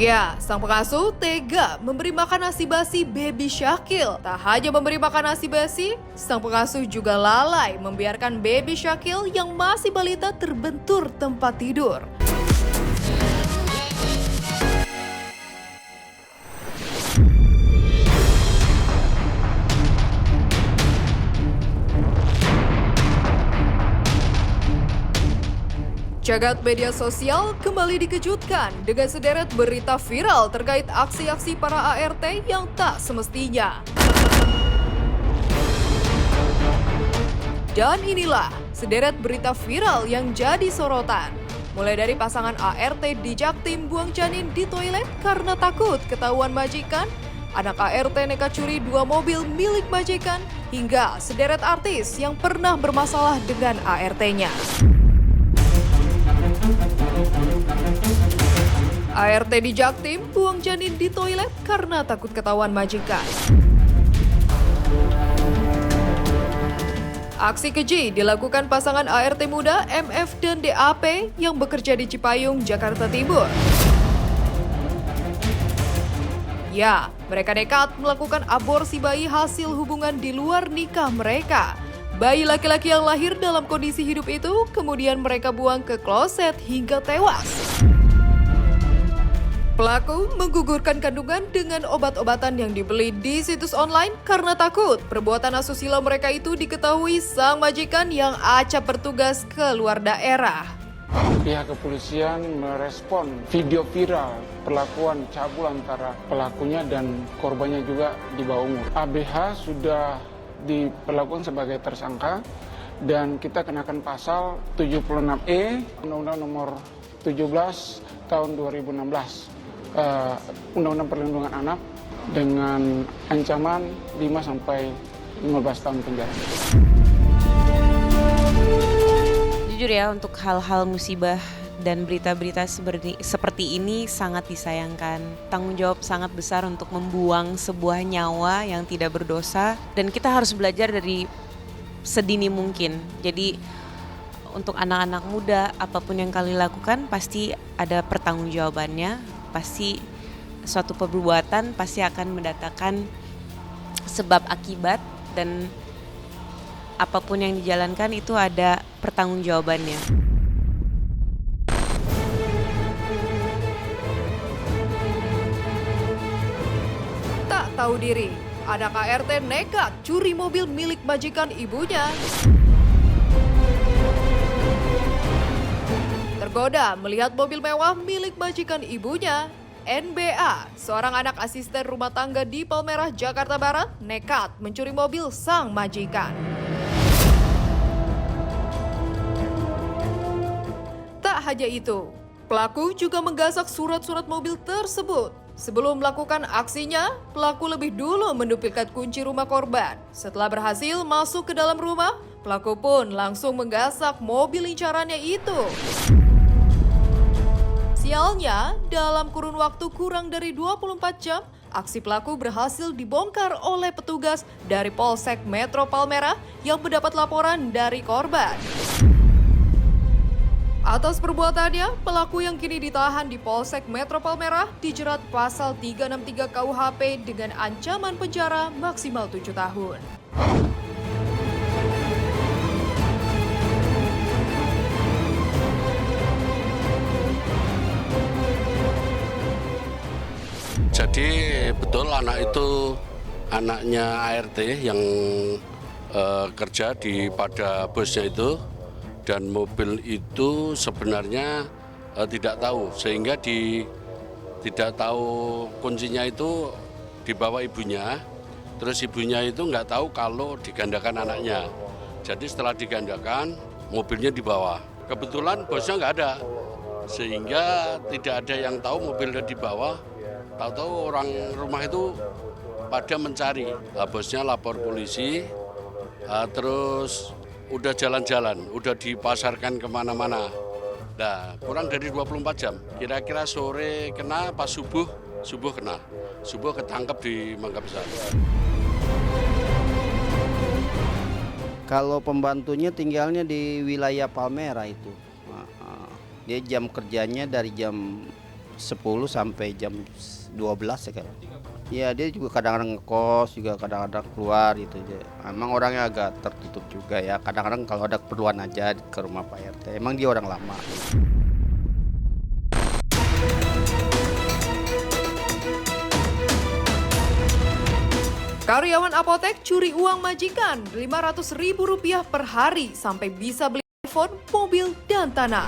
Ya, sang pengasuh tega memberi makan nasi basi baby Syakil. Tak hanya memberi makan nasi basi, sang pengasuh juga lalai membiarkan baby Syakil yang masih balita terbentur tempat tidur. Jagat media sosial kembali dikejutkan dengan sederet berita viral terkait aksi-aksi para ART yang tak semestinya. Dan inilah sederet berita viral yang jadi sorotan. Mulai dari pasangan ART di Jaktim buang janin di toilet karena takut ketahuan majikan, anak ART nekat curi 2 mobil milik majikan, hingga sederet artis yang pernah bermasalah dengan ART-nya. ART di Jaktim buang janin di toilet karena takut ketahuan majikan. Aksi keji dilakukan pasangan ART muda MF dan DAP yang bekerja di Cipayung, Jakarta Timur. Ya, mereka nekat melakukan aborsi bayi hasil hubungan di luar nikah mereka. Bayi laki-laki yang lahir dalam kondisi hidup itu kemudian mereka buang ke kloset hingga tewas. Pelaku menggugurkan kandungan dengan obat-obatan yang dibeli di situs online karena takut perbuatan asusila mereka itu diketahui sang majikan yang acap bertugas ke luar daerah. Pihak kepolisian merespon video viral perlakuan cabul antara pelakunya dan korbannya juga di bawah umur. ABH sudah diperlakukan sebagai tersangka dan kita kenakan pasal 76E Undang-Undang Nomor 17 Tahun 2016. Undang-Undang Perlindungan Anak dengan ancaman 5-15 tahun penjara. Jujur ya, untuk hal-hal musibah dan berita-berita seperti ini sangat disayangkan. Tanggung jawab sangat besar untuk membuang sebuah nyawa yang tidak berdosa, dan kita harus belajar dari sedini mungkin. Jadi untuk anak-anak muda, apapun yang kalian lakukan pasti ada pertanggungjawabannya. Pasti suatu perbuatan pasti akan mendatangkan sebab akibat, dan apapun yang dijalankan itu ada pertanggungjawabannya. Tak tahu diri, anak ART nekat curi mobil milik majikan ibunya. Tergoda melihat mobil mewah milik majikan ibunya, NBA, seorang anak asisten rumah tangga di Palmerah, Jakarta Barat, nekat mencuri mobil sang majikan. Tak hanya itu, pelaku juga menggasak surat-surat mobil tersebut. Sebelum melakukan aksinya, pelaku lebih dulu menduplikasi kunci rumah korban. Setelah berhasil masuk ke dalam rumah, pelaku pun langsung menggasak mobil incarannya itu. Sialnya, dalam kurun waktu kurang dari 24 jam, aksi pelaku berhasil dibongkar oleh petugas dari Polsek Metro Palmerah yang mendapat laporan dari korban. Atas perbuatannya, pelaku yang kini ditahan di Polsek Metro Palmerah dijerat pasal 363 KUHP dengan ancaman penjara maksimal 7 tahun. Jadi betul anak itu anaknya ART yang kerja pada bosnya itu, dan mobil itu sebenarnya tidak tahu, sehingga tidak tahu kuncinya itu dibawa ibunya, terus ibunya itu nggak tahu kalau digandakan anaknya. Jadi setelah digandakan mobilnya dibawa. Kebetulan bosnya nggak ada, sehingga tidak ada yang tahu mobilnya dibawa. Tahu-tahu orang rumah itu pada mencari. Bosnya lapor polisi, terus udah jalan-jalan, udah dipasarkan kemana-mana. Nah, kurang dari 24 jam, kira-kira sore kena, pas subuh kena. Subuh ketangkep di Mangga Besar. Kalau pembantunya tinggalnya di wilayah Palmerah itu. Dia jam kerjanya dari jam 10 sampai jam 12 sekarang. Ya dia juga kadang-kadang ngekos, juga kadang-kadang keluar gitu aja. Emang orangnya agak tertutup juga ya. Kadang-kadang kalau ada keperluan aja ke rumah Pak RT. Emang dia orang lama. Karyawan apotek curi uang majikan Rp500.000 per hari sampai bisa beli iPhone, mobil, dan tanah.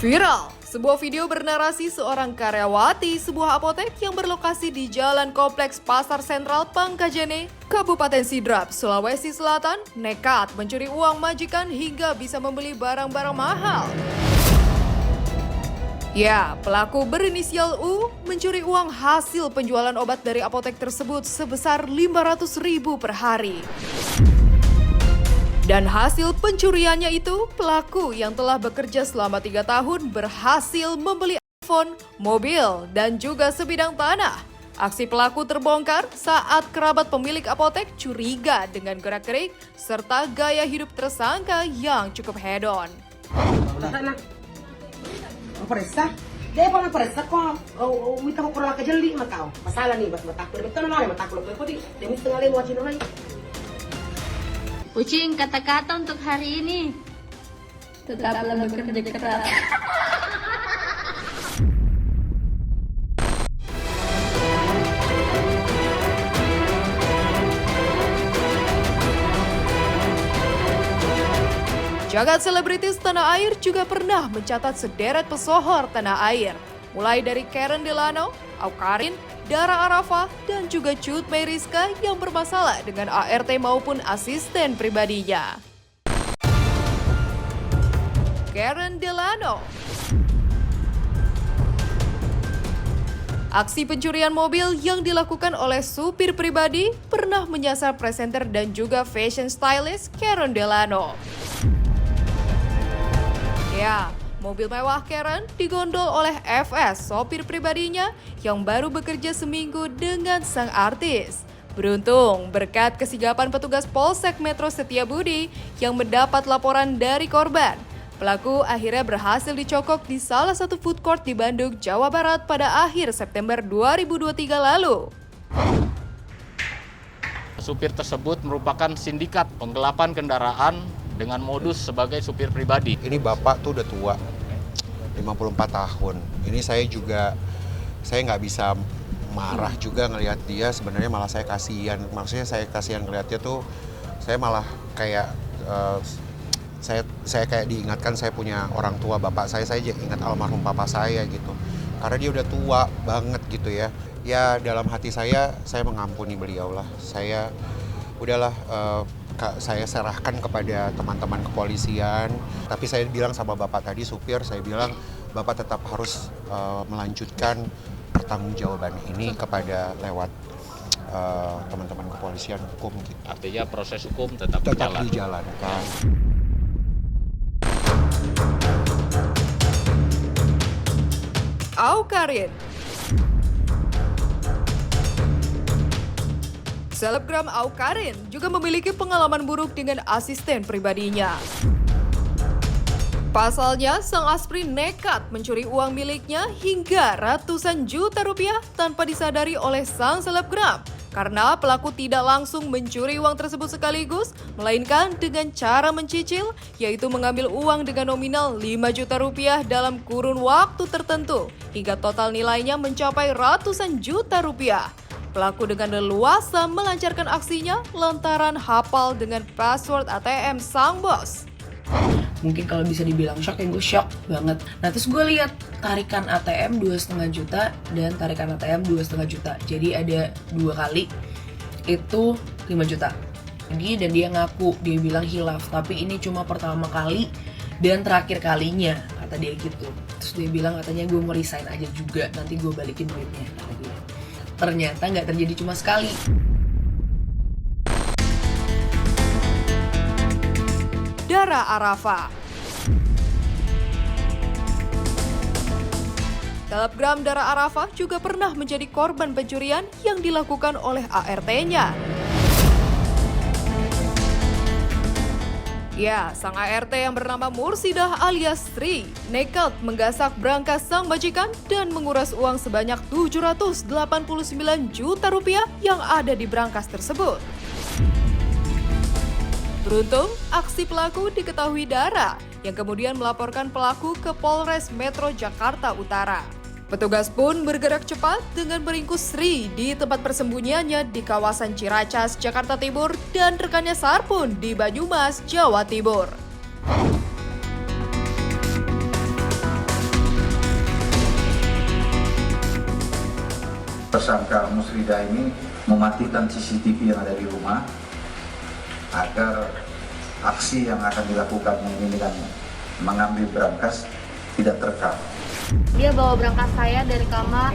Viral, sebuah video bernarasi seorang karyawati sebuah apotek yang berlokasi di Jalan Kompleks Pasar Sentral Pangkajene, Kabupaten Sidrap, Sulawesi Selatan, nekat mencuri uang majikan hingga bisa membeli barang-barang mahal. Ya, pelaku berinisial U mencuri uang hasil penjualan obat dari apotek tersebut sebesar Rp500.000 per hari. Dan hasil pencuriannya itu, pelaku yang telah bekerja selama 3 tahun berhasil membeli iPhone, mobil, dan juga sebidang tanah. Aksi pelaku terbongkar saat kerabat pemilik apotek curiga dengan gerak-gerik serta gaya hidup tersangka yang cukup hedon. Periksa, dia pernah periksa kok. Kita mau kurang kejeli macau. Masalah nih, matakul betul mana matakul betul di demi setengah lewat sini lagi. Ucing, kata-kata untuk hari ini. Tetaplah bekerja keras. Jagat selebritis tanah air juga pernah mencatat sederet pesohor tanah air, mulai dari Karen Delano, Awkarin, Dara Arafah, dan juga Cut Meyriska yang bermasalah dengan ART maupun asisten pribadinya. Karen Delano. Aksi pencurian mobil yang dilakukan oleh supir pribadi pernah menyasar presenter dan juga fashion stylist Karen Delano. Ya, mobil mewah Karen digondol oleh FS, sopir pribadinya yang baru bekerja seminggu dengan sang artis. Beruntung, berkat kesigapan petugas Polsek Metro Setiabudi yang mendapat laporan dari korban, pelaku akhirnya berhasil dicokok di salah satu food court di Bandung, Jawa Barat pada akhir September 2023 lalu. Supir tersebut merupakan sindikat penggelapan kendaraan dengan modus sebagai supir pribadi. Ini bapak tuh udah tua, 54 tahun. Ini saya nggak bisa marah juga ngelihat dia. Sebenarnya malah saya kasihan. Maksudnya saya kasihan ngelihatnya tuh, saya malah kayak saya kayak diingatkan saya punya orang tua bapak saya ingat almarhum papa saya gitu. Karena dia udah tua banget gitu ya. Ya dalam hati saya mengampuni beliau lah. Saya udahlah. Saya serahkan kepada teman-teman kepolisian, tapi saya bilang sama bapak tadi supir, saya bilang bapak tetap harus melanjutkan pertanggungjawaban ini kepada lewat teman-teman kepolisian hukum gitu. Artinya proses hukum tetap dijalankan. Awkarin. Selebgram Awkarin juga memiliki pengalaman buruk dengan asisten pribadinya. Pasalnya, sang aspri nekat mencuri uang miliknya hingga ratusan juta rupiah tanpa disadari oleh sang selebgram. Karena pelaku tidak langsung mencuri uang tersebut sekaligus, melainkan dengan cara mencicil, yaitu mengambil uang dengan nominal 5 juta rupiah dalam kurun waktu tertentu, hingga total nilainya mencapai ratusan juta rupiah. Pelaku dengan leluasa melancarkan aksinya lantaran hafal dengan password ATM sang bos. Mungkin kalau bisa dibilang shock, ya gue shock banget. Nah terus gue lihat tarikan ATM 2,5 juta dan tarikan ATM 2,5 juta. Jadi ada 2 kali itu 5 juta. Dan dia ngaku, dia bilang hilaf. Tapi ini cuma pertama kali dan terakhir kalinya, kata dia gitu. Terus dia bilang katanya gue mau resign aja juga, nanti gue balikin duitnya, kata dia. Ternyata nggak terjadi cuma sekali. Dara Arafah. Selebgram Dara Arafah juga pernah menjadi korban pencurian yang dilakukan oleh ART-nya. Ya, sang ART yang bernama Mursidah alias Sri nekat menggasak berangkas sang majikan dan menguras uang sebanyak 789 juta rupiah yang ada di berangkas tersebut. Beruntung, aksi pelaku diketahui Dara yang kemudian melaporkan pelaku ke Polres Metro Jakarta Utara. Petugas pun bergerak cepat dengan meringkus Sri di tempat persembunyiannya di kawasan Ciracas, Jakarta Timur dan rekannya Sarpun di Banyumas, Jawa Timur. Tersangka Musrida ini mematikan CCTV yang ada di rumah agar aksi yang akan dilakukannya ini dengan mengambil berangkas tidak terekam. Dia bawa berangkas saya dari kamar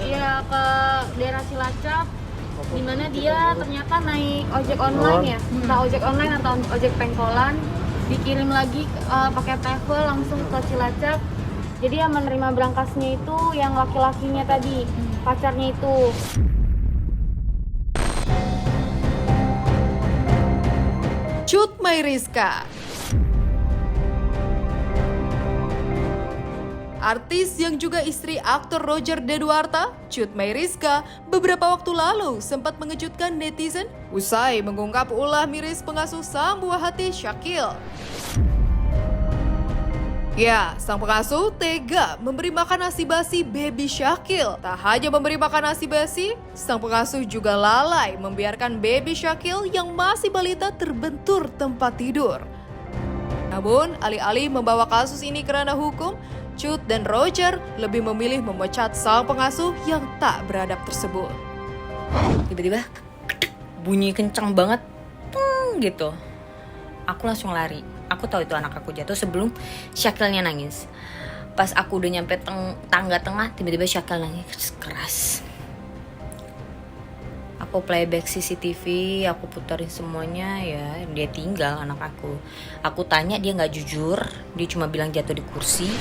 ya ke daerah Cilacap, di mana dia ternyata naik ojek online ya, entah ojek online atau ojek pengkolan, dikirim lagi pakai travel langsung ke Cilacap. Jadi yang menerima berangkasnya itu yang laki-lakinya tadi, pacarnya itu. Cut Mayriska. Artis yang juga istri aktor Roger Deduarta, Cut Mayriska, beberapa waktu lalu sempat mengejutkan netizen usai mengungkap ulah miris pengasuh sang buah hati Syakil. Ya, sang pengasuh tega memberi makan nasi basi baby Syakil. Tak hanya memberi makan nasi basi, sang pengasuh juga lalai membiarkan baby Syakil yang masih balita terbentur tempat tidur. Namun, alih-alih membawa kasus ini ke ranah hukum, Cut dan Roger lebih memilih memecat sang pengasuh yang tak beradab tersebut. Tiba-tiba bunyi kencang banget, gitu. Aku langsung lari. Aku tahu itu anak aku jatuh sebelum Syakilnya nangis. Pas aku udah nyampe tangga tengah, tiba-tiba Syakil nangis keras. Aku playback CCTV, aku puterin semuanya, ya dia tinggal anak aku. Aku tanya, dia nggak jujur, dia cuma bilang jatuh di kursi.